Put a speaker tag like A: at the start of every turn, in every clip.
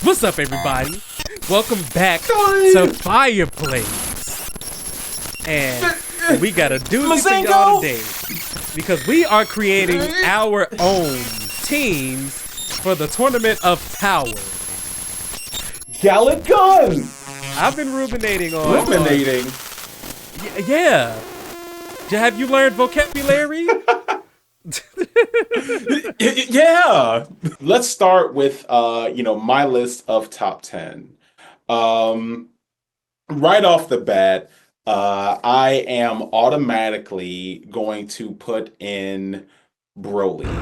A: What's up, everybody? Welcome back to Fireplays. And we got a doozy for y'all today because we are creating our own teams for the Tournament of Power.
B: Gallic gun!
A: I've been ruminating on...
B: Ruminating?
A: Yeah. Have you learned vocabulary?
B: Yeah. Let's start with my list of top 10. Right off the bat, I am automatically going to put in Broly.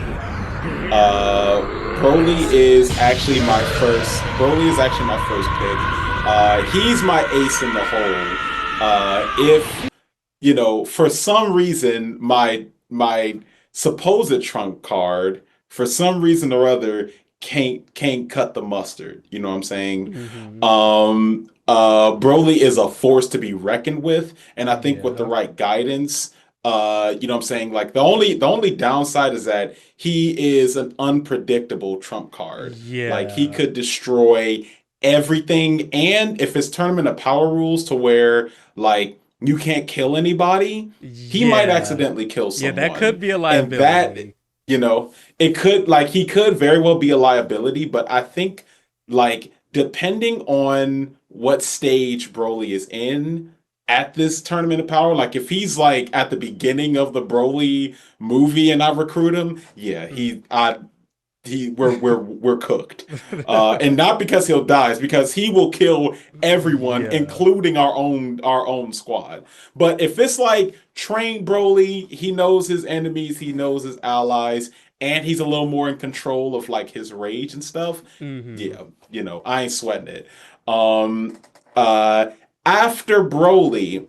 B: Broly is actually my first pick. He's my ace in the hole. If for some reason my supposed trump card, for some reason or other, can't cut the mustard. You know what I'm saying?
A: Mm-hmm.
B: Broly is a force to be reckoned with, and I think with the right guidance, you know what I'm saying? Like the only downside is that he is an unpredictable trump card.
A: Yeah.
B: Like he could destroy everything, and if it's Tournament of Power rules to where like you can't kill anybody, he might accidentally kill someone.
A: Yeah, that could be a liability.
B: And that, he could very well be a liability, but I think, like, depending on what stage Broly is in at this Tournament of Power, like, if he's, like, at the beginning of the Broly movie and I recruit him, we're cooked. And not because he'll die, it's because he will kill everyone, including our own squad. But if it's like trained Broly, he knows his enemies, he knows his allies, and he's a little more in control of like his rage and stuff. Mm-hmm. I ain't sweating it. After Broly,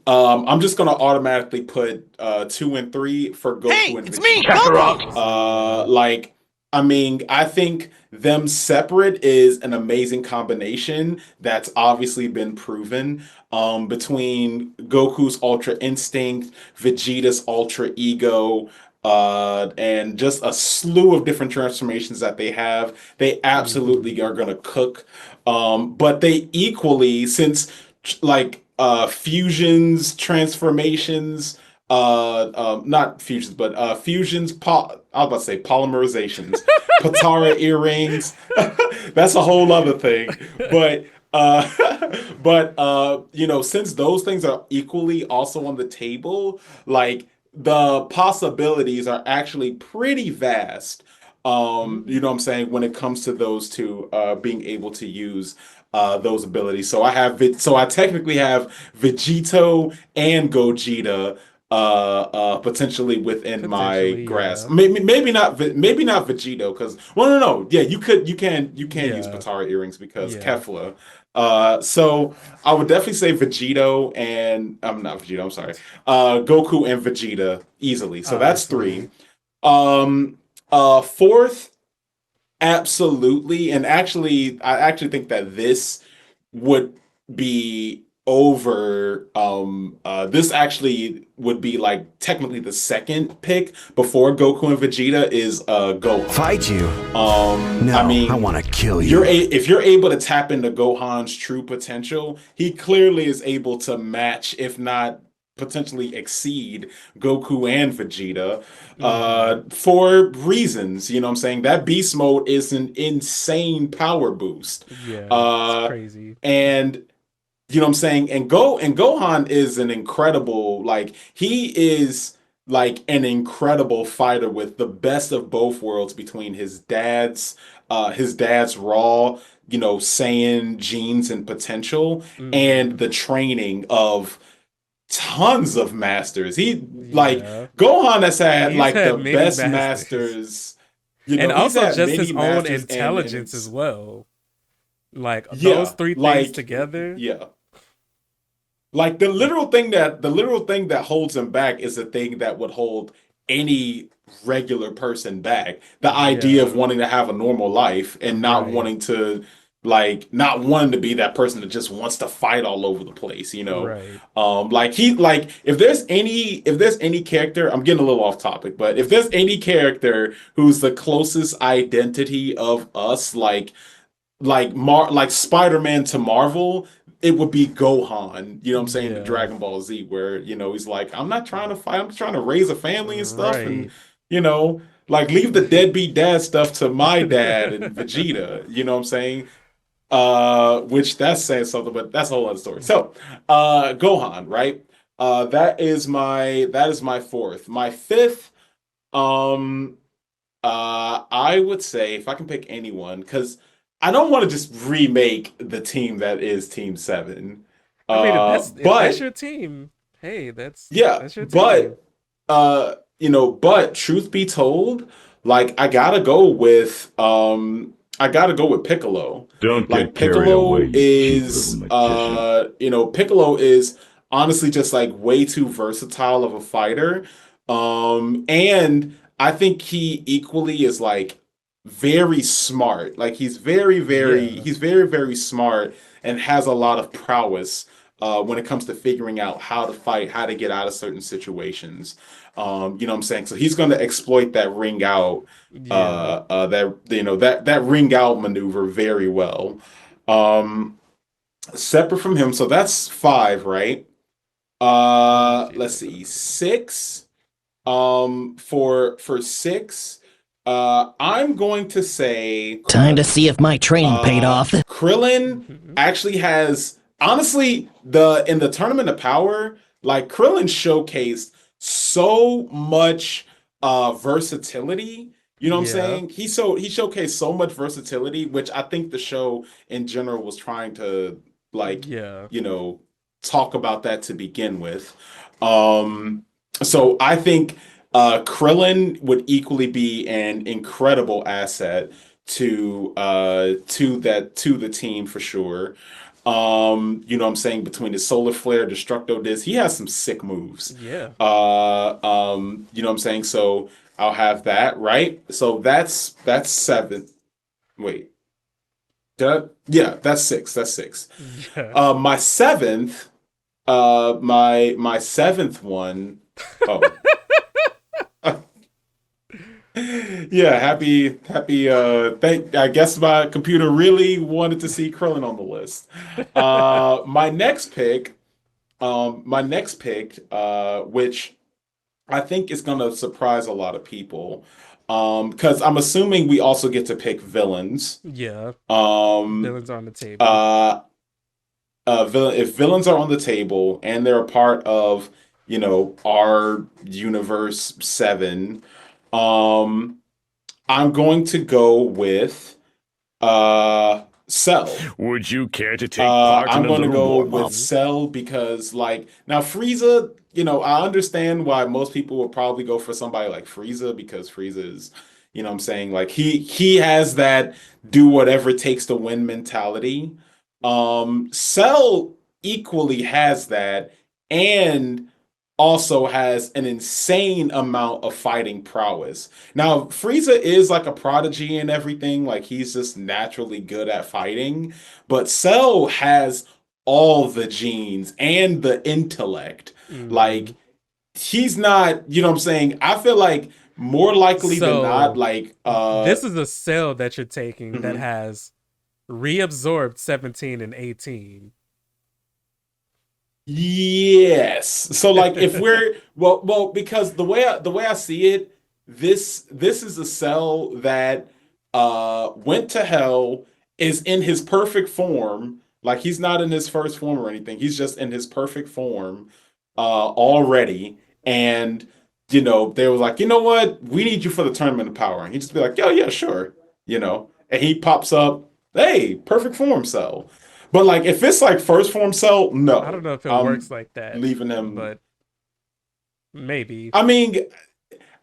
B: I'm just gonna automatically put 2 and 3 for Goku and Vegeta.
C: It's me,
B: I think them separate is an amazing combination that's obviously been proven. Between Goku's Ultra Instinct, Vegeta's Ultra Ego, and just a slew of different transformations that they have, they absolutely are gonna cook. But they equally, since fusions, transformations, not fusions, but fusions, I was about to say polymerizations, Patara earrings, that's a whole other thing. But since those things are equally also on the table, like the possibilities are actually pretty vast. You know what I'm saying, when it comes to those two being able to use those abilities. So I technically have Vegito and Gogeta potentially within my grasp. Maybe not Vegito, because no. Yeah, you can use Patara earrings because Kefla. So I would definitely say Vegito and not Vegito, I'm sorry. Goku and Vegeta easily. So that's 3. Fourth, absolutely, and I actually think that this would be over. This actually would be like technically the second pick before Goku and Vegeta is Gohan.
C: Fight you? I want to kill you.
B: If you're able to tap into Gohan's true potential, he clearly is able to match, if not potentially exceed, Goku and Vegeta for reasons. You know what I'm saying? That beast mode is an insane power boost.
A: Yeah, it's crazy.
B: And you know what I'm saying? And Gohan is an incredible, he is like an incredible fighter with the best of both worlds between his dad's raw, Saiyan genes and potential, and the training of tons of masters. Gohan has had the best masters.
A: And also just his own intelligence as well. Those 3 things together.
B: Yeah. Like the literal thing that holds him back is the thing that would hold any regular person back. The idea of wanting to have a normal life and not wanting to not wanting to be that person that just wants to fight all over the place,
A: Right.
B: If there's any character, I'm getting a little off topic, but if there's any character who's the closest identity of us, like Spider-Man to Marvel, it would be Gohan, you know what I'm saying, the
A: Yeah.
B: Dragon Ball Z, where, he's like, I'm not trying to fight, I'm trying to raise a family and stuff, and
A: Right.
B: you know, like leave the deadbeat dad stuff to my dad and Vegeta, you know what I'm saying? Which that's saying something, but that's a whole other story. So, Gohan, right? That is my fourth. My fifth, um, I would say if I can pick anyone, because I don't want to just remake the team that is Team Seven.
A: I mean, if that's
B: But
A: your team, hey,
B: yeah,
A: that's your team.
B: but truth be told, like I gotta go with Piccolo.
C: Don't
B: Like
C: get carried away,
B: Piccolo
C: you cheap little
B: is
C: magician.
B: Piccolo is honestly just like way too versatile of a fighter. And I think he equally is like very smart. Like
A: Yeah.
B: he's very, very smart and has a lot of prowess when it comes to figuring out how to fight, how to get out of certain situations. You know what I'm saying? So he's going to exploit that ring out,
A: Yeah.
B: that ring out maneuver very well. Um, Separate from him, so that's five, right? Let's
A: Vegeta.
B: see, six. For six, I'm going to say
D: Time to see if my training paid off.
B: Krillin
A: Mhm.
B: actually has honestly the in the Tournament of Power, like Krillin showcased so much versatility. You know what I'm
A: Yeah.
B: saying? He showcased so much versatility, which I think the show in general was trying to like,
A: Yeah.
B: you know, talk about that to begin with. Um, so I think Krillin would equally be an incredible asset to the team for sure. You know what I'm saying, between his solar flare, destructo disc, he has some sick moves.
A: Yeah.
B: You know what I'm saying? So I'll have that, right? So that's seven. Wait. Yeah, that's six. That's six.
A: Yeah.
B: My seventh, my seventh one. Oh. Yeah, happy thank I guess my computer really wanted to see Krillin on the list. My next pick, which I think is gonna surprise a lot of people. Because I'm assuming we also get to pick villains.
A: Yeah.
B: Um
A: Villains on the table.
B: uh if villains are on the table and they're a part of, our universe seven, um I'm going to go with Cell.
C: Would you care to take part in
B: I'm
C: a
B: going to
C: little
B: go
C: warm
B: with
C: up?
A: Mhm.
B: Cell because, like, now Frieza, I understand why most people would probably go for somebody like Frieza because Frieza is, what I'm saying, like he has that do whatever it takes to win mentality. Cell equally has that and also has an insane amount of fighting prowess. Now, Frieza is like a prodigy and everything, like he's just naturally good at fighting, but Cell has all the genes and the intellect. Like
A: Mhm.
B: he's not, you know what I'm saying? I feel like more likely than not,
A: So
B: like
A: this is a cell that you're taking that
B: mhm.
A: has reabsorbed 17 and 18.
B: Yes. So like if we're well because the way I see it, this is a cell that went to hell, is in his perfect form. Like he's not in his first form or anything. He's just in his perfect form already. And they were like, "You know what? We need you for the Tournament of Power." And he just be like, "Oh yeah, sure." And he pops up, "Hey, perfect form cell." But like if it's like first form cell,
A: I don't
B: no.
A: know if it works
B: I'm
A: like that,
B: leaving him.
A: but maybe.
B: I mean,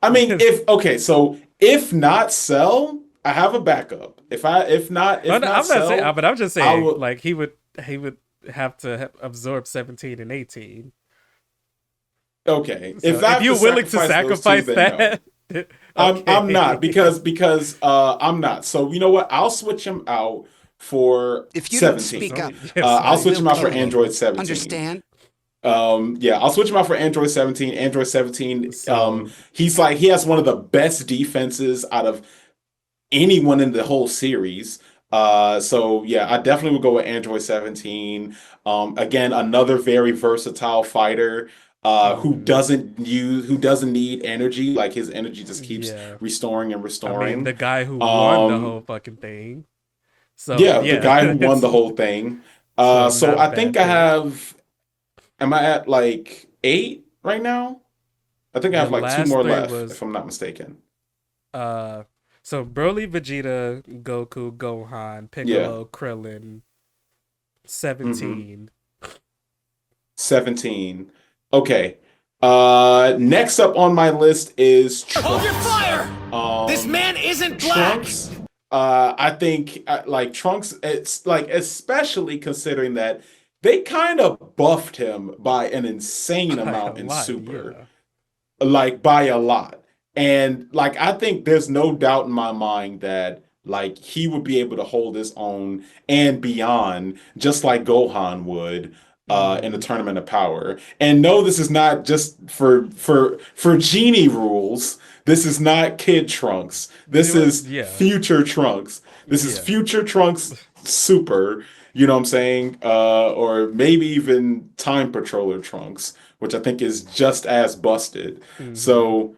B: if okay, so if not Cell, I have a backup. If not
A: I'm not saying,
B: Cell,
A: but I'm just
B: I
A: saying,
B: will.
A: like he would have to absorb 17 and 18.
B: Okay,
A: So
B: if I
A: if
B: have to
A: you're willing to
B: sacrifice those two,
A: sacrifice
B: then
A: that,
B: no. I'm not
A: okay.
B: because I'm not. So you know what? I'll switch him out for
E: If you don't
A: It's
B: 17.
E: speak up,
A: only yes,
B: I'll
A: I
B: switch
E: we'll
B: him out for
E: kill you.
B: Android 17.
E: Understand?
B: Yeah, I'll switch him out for Android 17. Android 17,
A: so
B: he has one of the best defenses out of anyone in the whole series. So yeah, I definitely would go with Android 17. Again, another very versatile fighter who doesn't need energy. Like his energy just keeps
A: Yeah.
B: restoring and
A: I mean,
B: restoring.
A: the guy who won the
B: Um,
A: whole fucking thing. So
B: yeah, the
A: yeah,
B: guy who won
A: it's
B: the whole thing.
A: so
B: So
A: not a
B: I think
A: bad
B: I
A: pick.
B: have, am I at like 8 right now? I think I
A: Your
B: have like two
A: last
B: more
A: three
B: left, if
A: was
B: I'm not mistaken.
A: uh, so Broly, Vegeta, Goku, Gohan,
B: Yeah.
A: Piccolo, Krillin,
B: hmm
A: 17.
B: 17. Okay. Next up on my list is
E: Hold your
B: Trunks.
E: fire! This
B: Um,
E: man isn't black!
B: Trunks, I think like Trunks, it's like especially considering that they kind of buffed him by an insane
A: By a
B: amount in
A: lot,
B: Super,
A: yeah.
B: like by a lot. And like I think there's no doubt in my mind that like he would be able to hold his own and beyond, just like Gohan would in the
A: Mm-hmm.
B: Tournament of Power. And no, this is not just for genie rules. This is not Kid Trunks. This is
A: Yeah,
B: future Trunks. This is
A: yeah.
B: future Trunks Super. You know what I'm saying? Or maybe even Time Patroller Trunks, which I think is just as busted.
A: Mm-hmm.
B: So,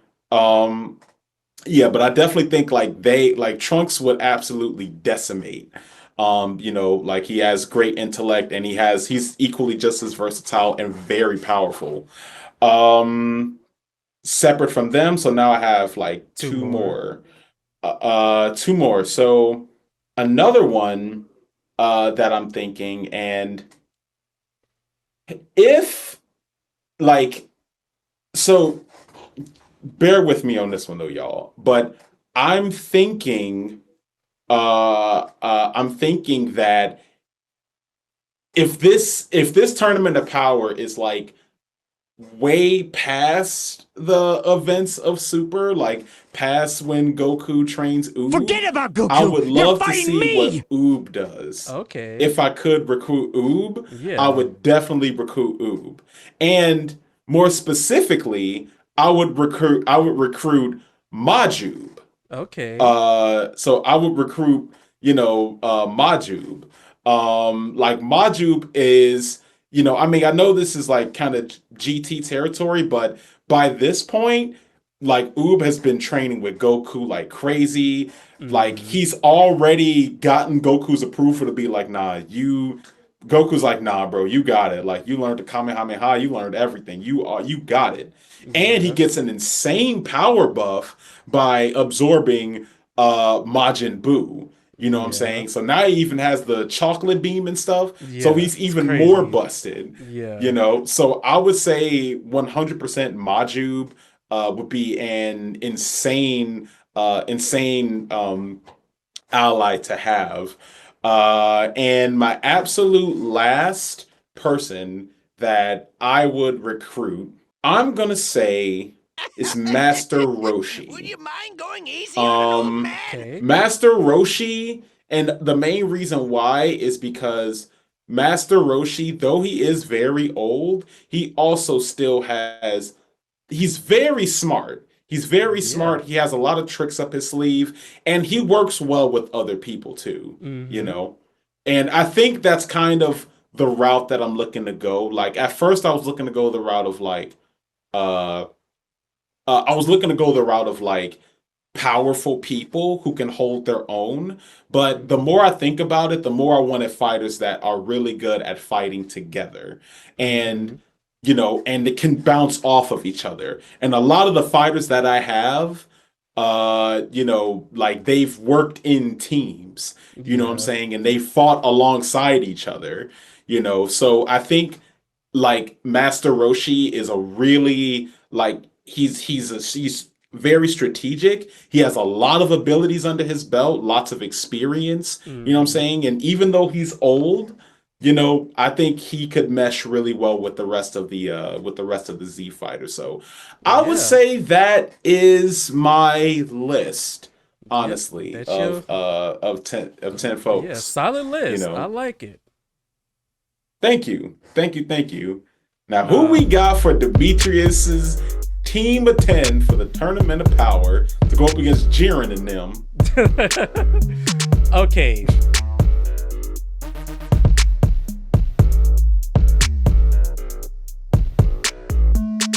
B: yeah, but I definitely think like Trunks would absolutely decimate. Like he has great intellect and he's equally just as versatile and very powerful. Um, Separate from them, so now I have like
A: Two more.
B: two more. So another one that I'm thinking, and if like so bear with me on this one though, y'all. But I'm thinking, I'm thinking that if this tournament of power is like way past the events of Super, like past when Goku trains Oob,
D: Forget about
B: I
D: Goku!
B: would
D: You're
B: love to
D: fighting
B: see
D: me!
B: what Oob does.
A: Okay.
B: If I could recruit Oob, I
A: Yeah.
B: would definitely recruit Oob. And more specifically, I would recruit Majub.
A: Okay.
B: So I would recruit, Majub. Like Majub is, I mean, I know this is like kind of GT territory, but by this point, like Oob has been training with Goku like crazy. Like
A: Mm-hmm.
B: he's already gotten Goku's approval to be like, nah, Goku's like, nah, bro, you got it. Like you learned the Kamehameha, you learned everything. You got it. And he
A: Yeah.
B: gets an insane power buff by absorbing Majin Buu. You know what I'm
A: Yeah.
B: saying? So now he even has the chocolate beam and stuff. So
A: Yeah.
B: he's
A: It's
B: even more
A: crazy.
B: busted.
A: Yeah.
B: So I would say 100% Majub would be an insane ally to have. And my absolute last person that I would recruit, I'm gonna say is Master
E: Would
B: Roshi.
E: you mind going easy on an old
B: Um,
E: man?
A: Okay.
B: Master Roshi, and the main reason why is because Master Roshi, though he is very old, he also still has he's very smart. He's very
A: Yeah.
B: smart. He has a lot of tricks up his sleeve, and he works well with other people too, you
A: Mm-hmm.
B: know. And I think that's kind of the route that I'm looking to go. Like at first I was looking to go the route of like uh I was looking to go the route of like powerful people who can hold their own. But the
A: Mm-hmm.
B: more I think about it, the more I wanted fighters that are really good at fighting together.
A: Mm-hmm.
B: And and it can bounce off of each other. And a lot of the fighters that I have, like they've worked in teams, you know what I'm
A: Yeah.
B: saying? And they fought alongside each other, So I think like Master Roshi is a really like he's very strategic. He has a lot of abilities under his belt, lots of experience, you know what I'm
A: Mm-hmm.
B: saying? And even though he's old, I think he could mesh really well with the rest of the Z fighters. So I would
A: Yeah.
B: say that is my list,
A: Yep.
B: honestly,
A: That's your
B: of ten
A: yeah,
B: folks.
A: solid
B: You
A: list. I
B: know,
A: like it.
B: Thank you. Thank you. Thank you. Now, who
A: Uh
B: we got for Demetrius's team of 10 for the Tournament of Power to go up against Jiren and them?
A: okay.